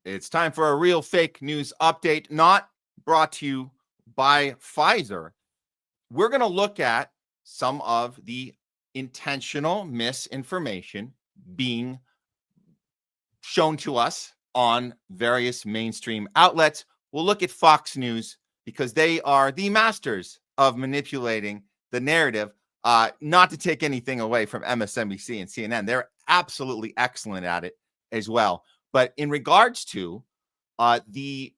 It's time for a real fake news update, not brought to you by Pfizer. We're going to look at some of the intentional misinformation being shown to us on various mainstream outlets. We'll look at Fox News because they are the masters of manipulating the narrative. Not to take anything away from MSNBC and CNN. They're absolutely excellent at it as well. But in regards to the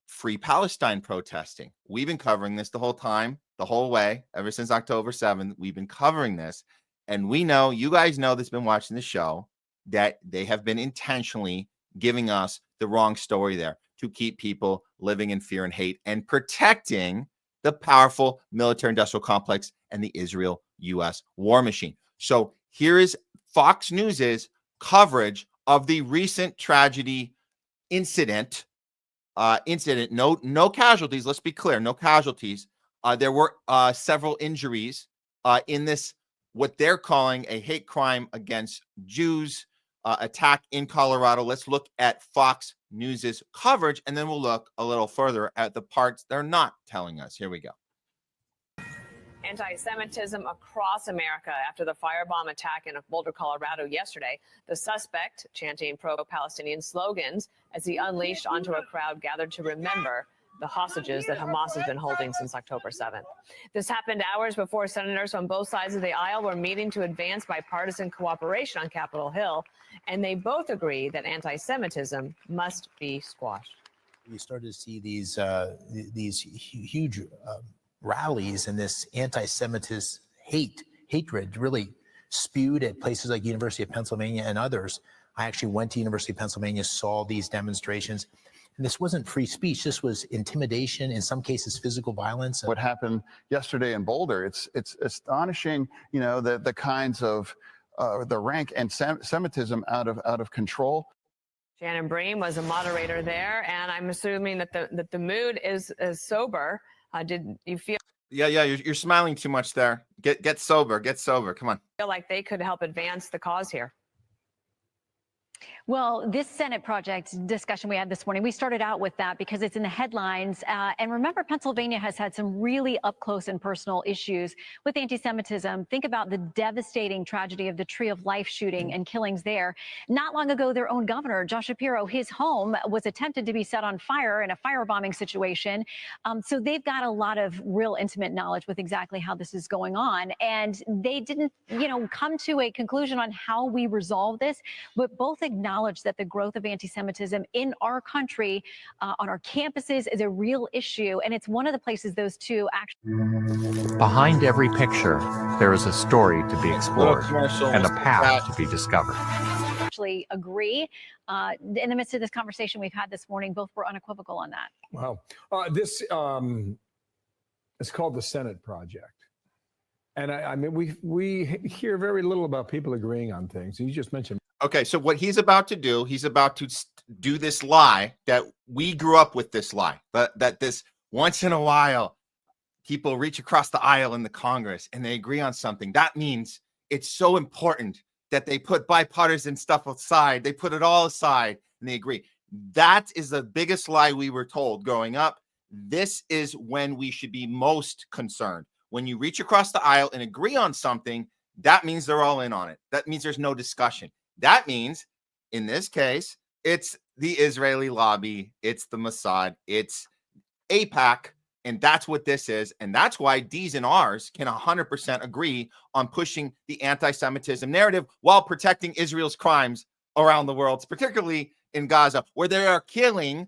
Free Palestine protesting, we've been covering this the whole time, the whole way, ever since October 7th. We've been covering this. And we know, you guys know that's been watching the show, that they have been intentionally giving us the wrong story there to keep people living in fear and hate and protecting the powerful military-industrial complex and the Israel-U.S. war machine. So here is Fox News's coverage of the recent tragedy incident. No casualties. Let's be clear. No casualties. There were several injuries in this, what they're calling a hate crime against Jews attack in Colorado. Let's look at Fox News's coverage, and then we'll look a little further at the parts they're not telling us. Here we go. Anti-Semitism across America after the firebomb attack in Boulder, Colorado yesterday. The suspect chanting pro-Palestinian slogans as he unleashed onto a crowd gathered to remember the hostages that Hamas has been holding since October 7th. This happened hours before senators on both sides of the aisle were meeting to advance bipartisan cooperation on Capitol Hill, and they both agree that anti-Semitism must be squashed. We started to see these huge rallies and this anti-Semitism hatred really spewed at places like University of Pennsylvania and others. I actually went to University of Pennsylvania, saw these demonstrations. And this wasn't free speech. This was intimidation, in some cases, physical violence. What happened yesterday in Boulder, it's astonishing, you know, the kinds of the rank anti-Semitism out of control. Shannon Bream was a moderator there, and I'm assuming that the mood is sober. Did you feel? Yeah, you're smiling too much there. Get sober. Come on. Feel like they could help advance the cause here? Well, this Senate project discussion we had this morning, we started out with that because it's in the headlines. And remember, Pennsylvania has had some really up close and personal issues with anti-Semitism. Think about the devastating tragedy of the Tree of Life shooting and killings there. Not long ago, their own governor, Josh Shapiro, his home was attempted to be set on fire in a firebombing situation. So they've got a lot of real intimate knowledge with exactly how this is going on. And they didn't, come to a conclusion on how we resolve this, but both acknowledge that the growth of anti-Semitism in our country, on our campuses, is a real issue. And it's one of the places those two actually. Behind every picture, there is a story to be explored and a path to be discovered. Actually agree. In the midst of this conversation we've had this morning, both were unequivocal on that. Wow. This is called the Senate Project. And I mean, we hear very little about people agreeing on things. You just mentioned. Okay, so what he's about to do, he's about to do this lie that we grew up with, this lie, that this once in a while people reach across the aisle in the Congress and they agree on something. That means it's so important that they put bipartisan stuff aside. They put it all aside and they agree. That is the biggest lie we were told growing up. This is when we should be most concerned. When you reach across the aisle and agree on something, that means they're all in on it. That means there's no discussion. That means, in this case, it's the Israeli lobby, it's the Mossad, it's AIPAC, and that's what this is. And that's why D's and R's can 100% agree on pushing the anti-Semitism narrative while protecting Israel's crimes around the world, particularly in Gaza, where they are killing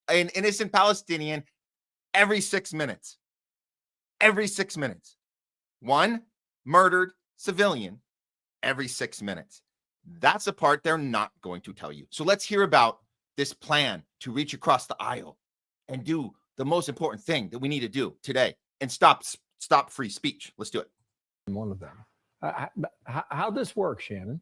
an innocent Palestinian every 6 minutes. Every 6 minutes. One murdered civilian every 6 minutes. That's the part they're not going to tell you. So let's hear about this plan to reach across the aisle and do the most important thing that we need to do today and stop free speech. Let's do it. One of them. How this works, Shannon?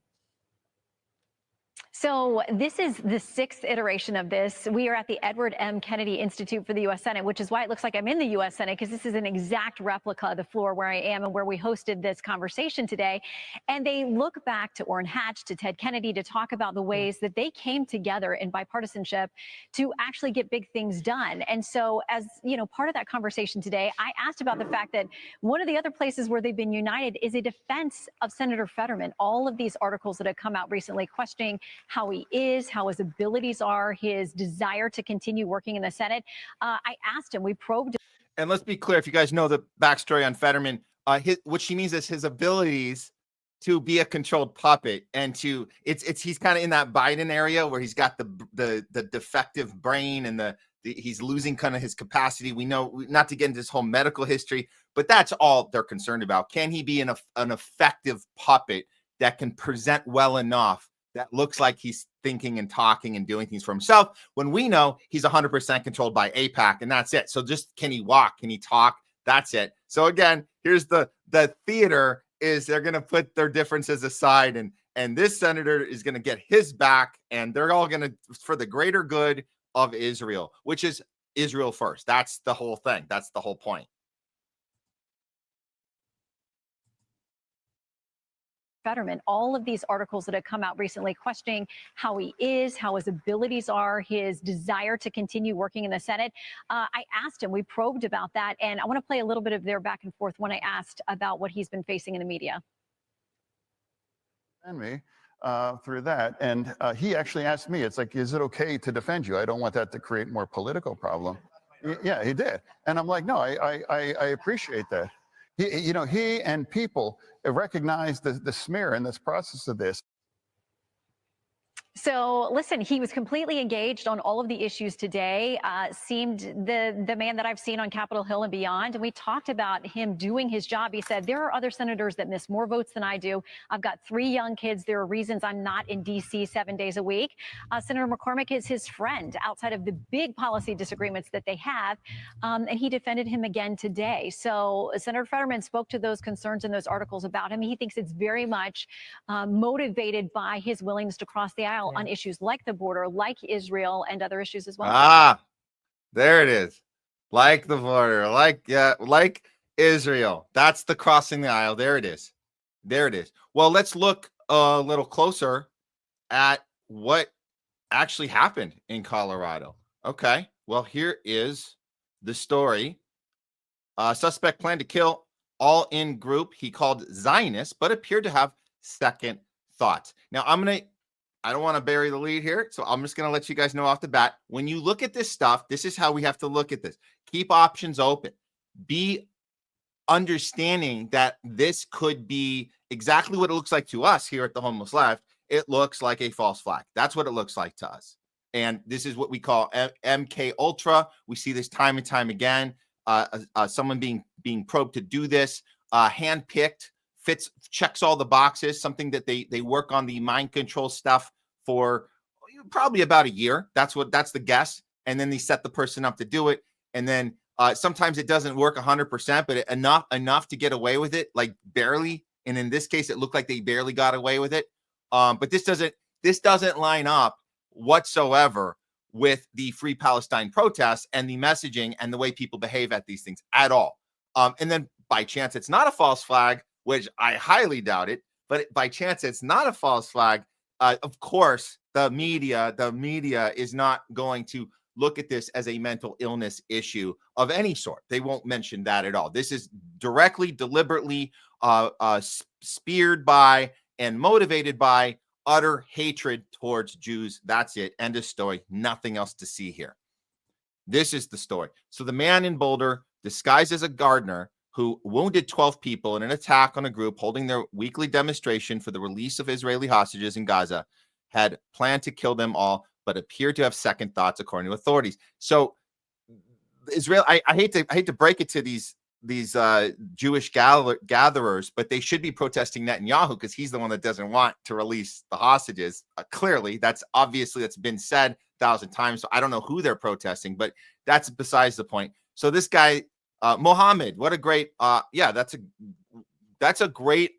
So this is the 6th iteration of this. We are at the Edward M. Kennedy Institute for the U.S. Senate, which is why it looks like I'm in the U.S. Senate, because this is an exact replica of the floor where I am and where we hosted this conversation today. And they look back to Orrin Hatch, to Ted Kennedy, to talk about the ways that they came together in bipartisanship to actually get big things done. And so, as you know, part of that conversation today, I asked about the fact that one of the other places where they've been united is a defense of Senator Fetterman. All of these articles that have come out recently questioning how he is, how his abilities are, his desire to continue working in the Senate. I asked him, we probed. And let's be clear, if you guys know the backstory on Fetterman, what she means is his abilities to be a controlled puppet, and to he's kind of in that Biden area where he's got the defective brain, and he's losing kind of his capacity. We know, not to get into this whole medical history, but that's all they're concerned about. Can he be an effective puppet that can present well enough that looks like he's thinking and talking and doing things for himself, when we know he's 100% controlled by AIPAC, and that's it. So just, can he walk? Can he talk? That's it. So again, here's the theater is they're going to put their differences aside, and this senator is going to get his back, and they're all going to, for the greater good of Israel, which is Israel first. That's the whole thing. That's the whole point. Fetterman, all of these articles that have come out recently questioning how he is, how his abilities are, his desire to continue working in the Senate. I asked him, we probed about that, and I want to play a little bit of their back and forth when I asked about what he's been facing in the media. And me through that, and he actually asked me, it's like, is it okay to defend you? I don't want that to create more political problem. Yeah, he did. And I'm like, no, I appreciate that. He and people recognize the smear in this process of this. So listen, he was completely engaged on all of the issues today, seemed the man that I've seen on Capitol Hill and beyond. And we talked about him doing his job. He said, there are other senators that miss more votes than I do. I've got 3 young kids. There are reasons I'm not in D.C. 7 days a week. Senator McCormick is his friend outside of the big policy disagreements that they have. And he defended him again today. So Senator Fetterman spoke to those concerns in those articles about him. He thinks it's very much motivated by his willingness to cross the aisle on issues like the border, like Israel, and other issues as well. Ah, there it is. Like the border, like Israel. That's the crossing the aisle. There it is. There it is. Well, let's look a little closer at what actually happened in Colorado. Okay. Well, here is the story. Suspect planned to kill all in group he called Zionists, but appeared to have second thoughts. Now, I don't want to bury the lead here, so I'm just going to let you guys know off the bat. When you look at this stuff, this is how we have to look at this. Keep options open. Be understanding that this could be exactly what it looks like to us here at the Homeless Left. It looks like a false flag. That's what it looks like to us. And this is what we call MK Ultra. We see this time and time again. Someone being probed to do this, handpicked, checks all the boxes, something that they work on the mind control stuff for probably about a year. That's the guess. And then they set the person up to do it. And then sometimes it doesn't work 100%, but enough to get away with it, like barely. And in this case, it looked like they barely got away with it. But this doesn't line up whatsoever with the Free Palestine protests and the messaging and the way people behave at these things at all. And then by chance, it's not a false flag, which I highly doubt it, but by chance it's not a false flag. Of course, the media is not going to look at this as a mental illness issue of any sort. They won't mention that at all. This is directly, deliberately speared by and motivated by utter hatred towards Jews. That's it. End of story. Nothing else to see here. This is the story. So the man in Boulder, disguised as a gardener, who wounded 12 people in an attack on a group holding their weekly demonstration for the release of Israeli hostages in Gaza, had planned to kill them all, but appeared to have second thoughts, according to authorities. So Israel, I hate to break it to these Jewish gatherers, but they should be protesting Netanyahu because he's the one that doesn't want to release the hostages. Clearly, that's been said 1,000 times. So I don't know who they're protesting, but that's besides the point. So this guy, Mohammed, what a great, that's a great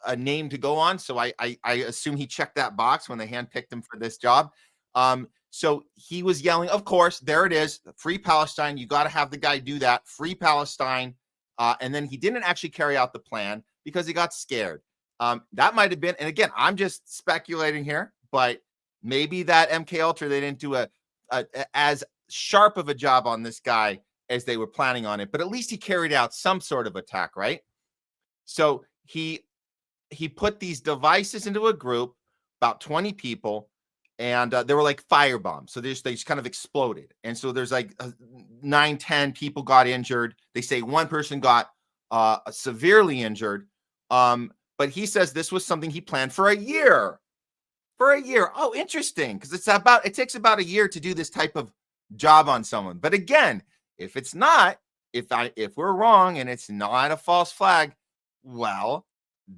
a name to go on. So I assume he checked that box when they handpicked him for this job. So he was yelling, of course, there it is, free Palestine. You got to have the guy do that, free Palestine. And then he didn't actually carry out the plan because he got scared. That might have been, and again, I'm just speculating here, but maybe that MK Ultra, they didn't do a as sharp of a job on this guy as they were planning on it, but at least he carried out some sort of attack, right? So he put these devices into a group, about 20 people, and they were like firebombs. So they just kind of exploded. And so there's like 9, 10 people got injured. They say one person got severely injured. But he says this was something he planned for a year. For a year. Oh, interesting. Because it takes about a year to do this type of job on someone. But again, if it's not, if we're wrong and it's not a false flag, well,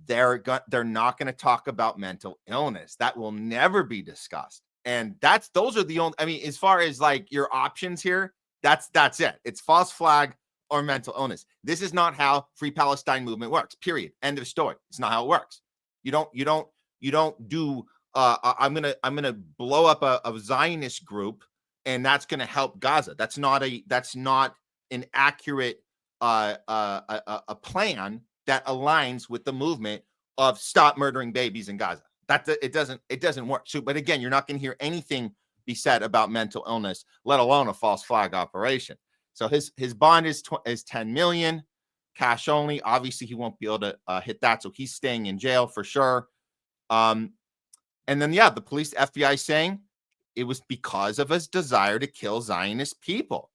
they're not going to talk about mental illness. That will never be discussed. And those are the only, I mean, as far as like your options here, that's it. It's false flag or mental illness. This is not how Free Palestine movement works. Period. End of story. It's not how it works. You don't do I'm gonna blow up a Zionist group and that's gonna help Gaza. That's not an accurate a plan that aligns with the movement of stop murdering babies in Gaza. It doesn't work. So, but again, you're not going to hear anything be said about mental illness, let alone a false flag operation. So his bond is 10 million, cash only. Obviously, he won't be able to hit that, so he's staying in jail for sure. And then the police, FBI saying it was because of his desire to kill Zionist people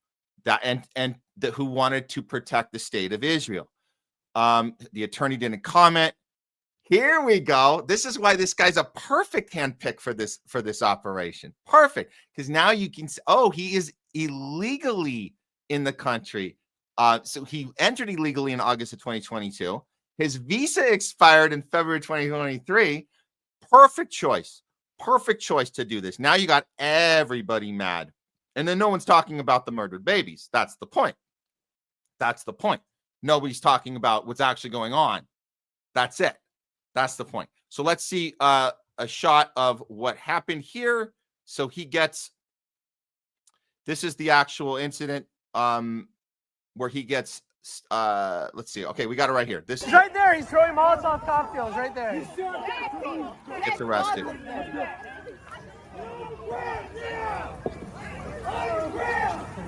who wanted to protect the state of Israel. The attorney didn't comment. Here we go. This is why this guy's a perfect handpick for this operation. Perfect, because now you can say, oh, he is illegally in the country. So he entered illegally in August of 2022. His visa expired in February 2023. Perfect choice to do this. Now you got everybody mad, and then no one's talking about the murdered babies. That's the point. Nobody's talking about what's actually going on. That's it. That's the point. So let's see a shot of what happened here. So this is the actual incident where he gets, let's see. Okay, we got it right here. This is right there. He's throwing Molotov cocktails right there. Gets arrested.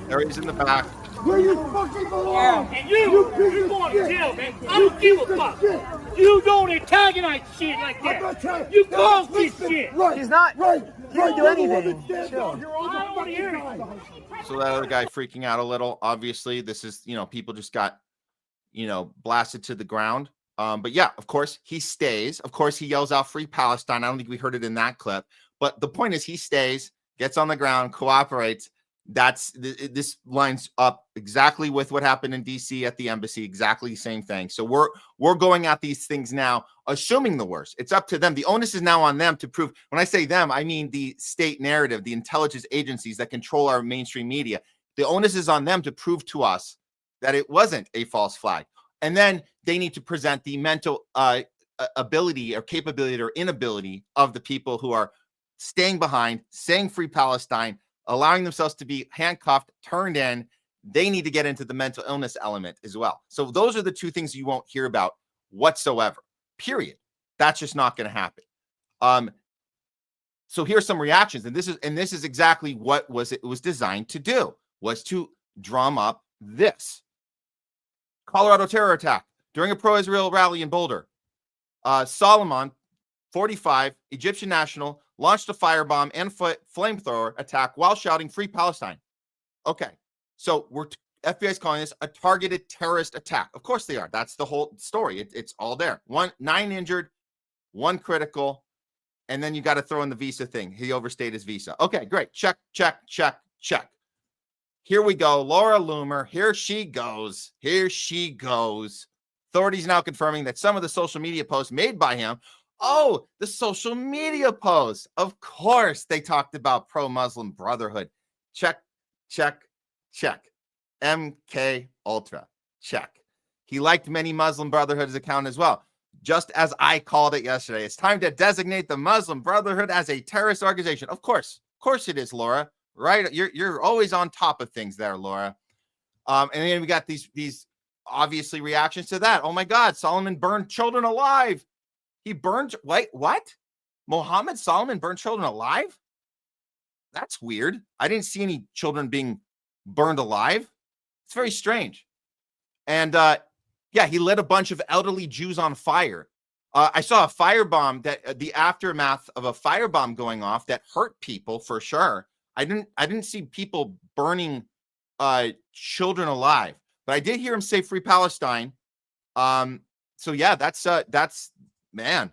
There he is in the back. Where you fucking belong. And you're going to jail, man. I don't give a fuck. You don't antagonize shit like that. You cause this shit. Right. He's not. Right. He didn't do anything. Chill. I don't want to hear it. So that other guy freaking out a little. Obviously, this is, people just got, blasted to the ground. But yeah, of course, he stays. Of course, he yells out Free Palestine. I don't think we heard it in that clip. But the point is he stays, gets on the ground, cooperates. This lines up exactly with what happened in DC at the embassy, exactly the same thing. So we're going at these things now, assuming the worst. It's up to them. The onus is now on them to prove. When I say them, I mean the state narrative, the intelligence agencies that control our mainstream media. The onus is on them to prove to us that it wasn't a false flag. And then they need to present the mental ability or capability or inability of the people who are staying behind, saying Free Palestine, allowing themselves to be handcuffed, turned in. They need to get into the mental illness element as well. So those are the two things you won't hear about whatsoever, period. That's just not going to happen. So here's some reactions. And this is exactly what it was designed to do, was to drum up this. Colorado terror attack during a pro-Israel rally in Boulder. Solomon, 45, Egyptian national, launched a firebomb and flamethrower attack while shouting Free Palestine. Okay, so FBI is calling this a targeted terrorist attack. Of course they are. That's the whole story. It's all there. 9 injured, 1 critical, and then you got to throw in the visa thing. He overstayed his visa. Okay, great. Check. Here we go. Laura Loomer. Here she goes. Authorities now confirming that some of the social media posts made by him. Oh, the social media posts. Of course, they talked about pro-Muslim Brotherhood. Check. MK Ultra. Check. He liked many Muslim Brotherhood's account as well. just as I called it yesterday. It's time to designate the Muslim Brotherhood as a terrorist organization. Of course it is, Laura. Right? You're always on top of things there, Laura. And then we got these obviously reactions to that. Oh my God, Solomon burned children alive. He burned, wait, what? Mohammed Solomon burned children alive? That's weird. I didn't see any children being burned alive. It's very strange. And yeah, he lit a bunch of elderly Jews on fire. I saw a firebomb that the aftermath of a firebomb going off that hurt people for sure. I didn't see people burning children alive, but I did hear him say "Free Palestine." So yeah, that's man.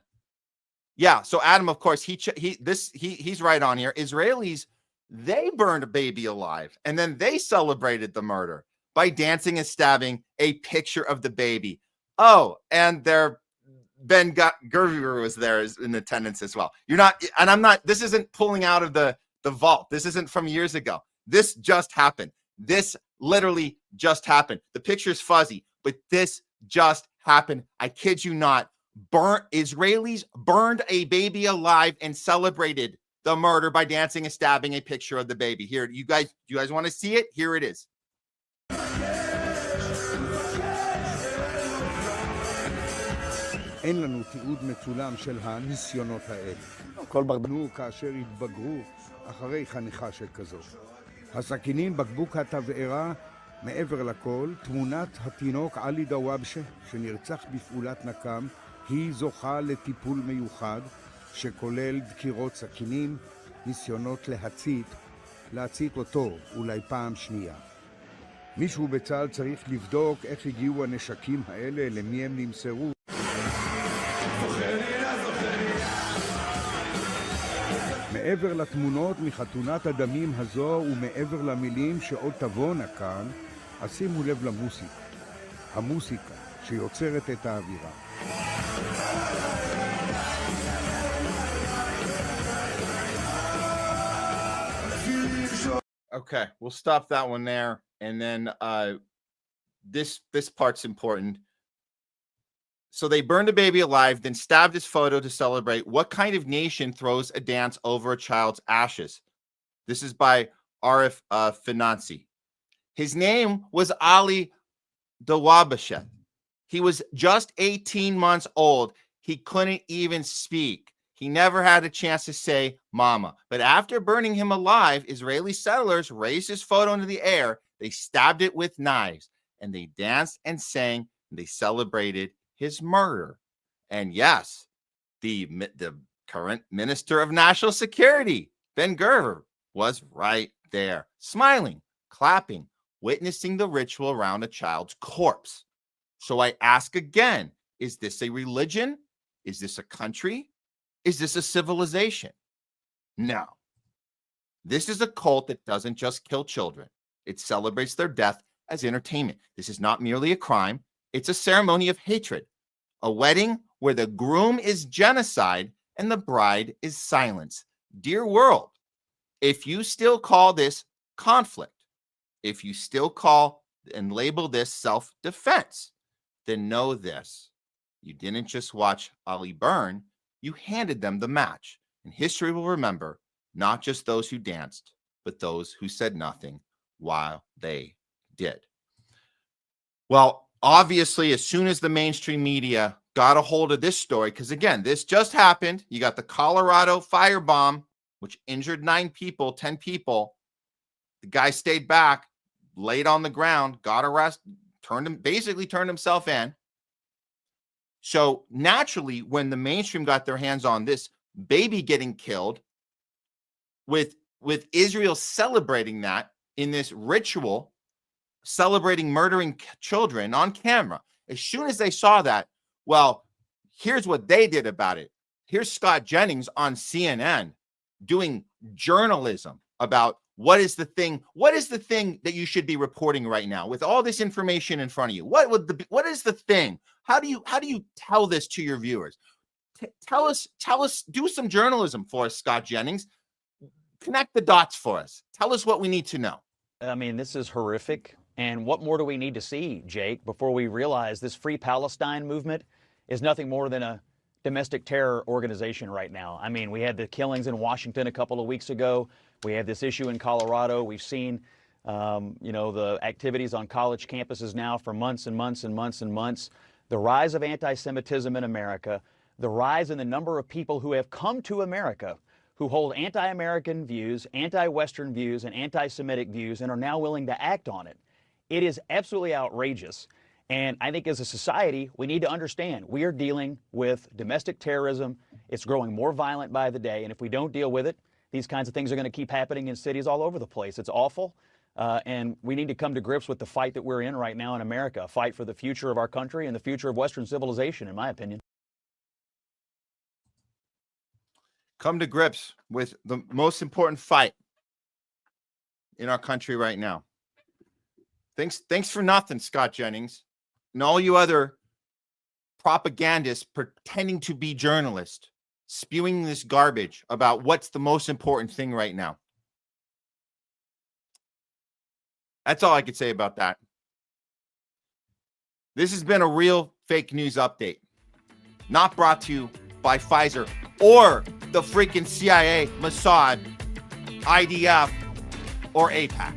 Yeah. So Adam, of course, he's right on here. Israelis, they burned a baby alive, and then they celebrated the murder by dancing and stabbing a picture of the baby. Oh, and their Ben Gurion was there in attendance as well. You're not, and I'm not. This isn't pulling out of the vault. This isn't from years ago. This just happened. This literally just happened. The picture's fuzzy, but this just happened. I kid you not. Israelis burned a baby alive and celebrated the murder by dancing and stabbing a picture of the baby. Here, you guys want to see it? Here it is. אין לנו תיעוד מצולם של הניסיונות האלה. כל ברבנו כאשר התבגרו אחרי חניכה שכזו. הסכינים, בקבוק התבערה, מעבר לכל, תמונת התינוק עלי דוואבשה, שנרצח בפעולת נקם, היא זוכה לטיפול מיוחד, שכולל דקירות סכינים, ניסיונות להצית אותו, אולי פעם שנייה. מישהו בצה"ל צריך לבדוק איך הגיעו הנשקים האלה, למי הם נמסרו. מעבר לתמונות מחתונת הדמים הזו ומעבר למילים שעוד תבואנה כאן, אז שימו לב למוסיקה. המוסיקה שיוצרת את האווירה. Okay, we'll stop that one there. And then this part's important. So they burned a baby alive, then stabbed his photo to celebrate. What kind of nation throws a dance over a child's ashes? This is by Arif Financi. His name was Ali Dawabashet. He was just 18 months old. He couldn't even speak. He never had a chance to say mama. But after burning him alive, Israeli settlers raised his photo into the air. They stabbed it with knives, and they danced and sang, and they celebrated his murder. And yes, the current Minister of National Security, Ben Gurion, was right there, smiling, clapping, witnessing the ritual around a child's corpse. So I ask again, is this a religion? Is this a country? Is this a civilization? No. This is a cult that doesn't just kill children. It celebrates their death as entertainment. This is not merely a crime. It's a ceremony of hatred, a wedding where the groom is genocide and the bride is silence. Dear world, if you still call this conflict, if you still call and label this self-defense, then know this. You didn't just watch Ali burn, you handed them the match. And history will remember not just those who danced, but those who said nothing while they did. Well, obviously, as soon as the mainstream media got a hold of this story, because again, this just happened. You got the Colorado firebomb, which injured 9 people, 10 people. The guy stayed back, laid on the ground, got arrested, basically turned himself in. So naturally, when the mainstream got their hands on this baby getting killed, with Israel celebrating that in this ritual, celebrating murdering children on camera, as soon as they saw that, well, here's what they did about it. Here's Scott Jennings on CNN doing journalism about what is the thing that you should be reporting right now with all this information in front of you. What is the thing? How do you tell this to your viewers? Tell us, do some journalism for us, Scott Jennings. Connect the dots for us. Tell us what we need to know. I mean, this is horrific. And what more do we need to see, Jake, before we realize this Free Palestine movement is nothing more than a domestic terror organization right now. I mean, we had the killings in Washington a couple of weeks ago. We have this issue in Colorado. We've seen, the activities on college campuses now for months and months and months and months. The rise of anti-Semitism in America, the rise in the number of people who have come to America who hold anti-American views, anti-Western views, and anti-Semitic views and are now willing to act on it. It is absolutely outrageous. And I think as a society, we need to understand we are dealing with domestic terrorism. It's growing more violent by the day. And if we don't deal with it, these kinds of things are going to keep happening in cities all over the place. It's awful. And we need to come to grips with the fight that we're in right now in America, a fight for the future of our country and the future of Western civilization, in my opinion. Come to grips with the most important fight in our country right now. Thanks for nothing, Scott Jennings, and all you other propagandists pretending to be journalists, spewing this garbage about what's the most important thing right now. That's all I could say about that. This has been a real fake news update, not brought to you by Pfizer or the freaking CIA, Mossad, IDF, or AIPAC.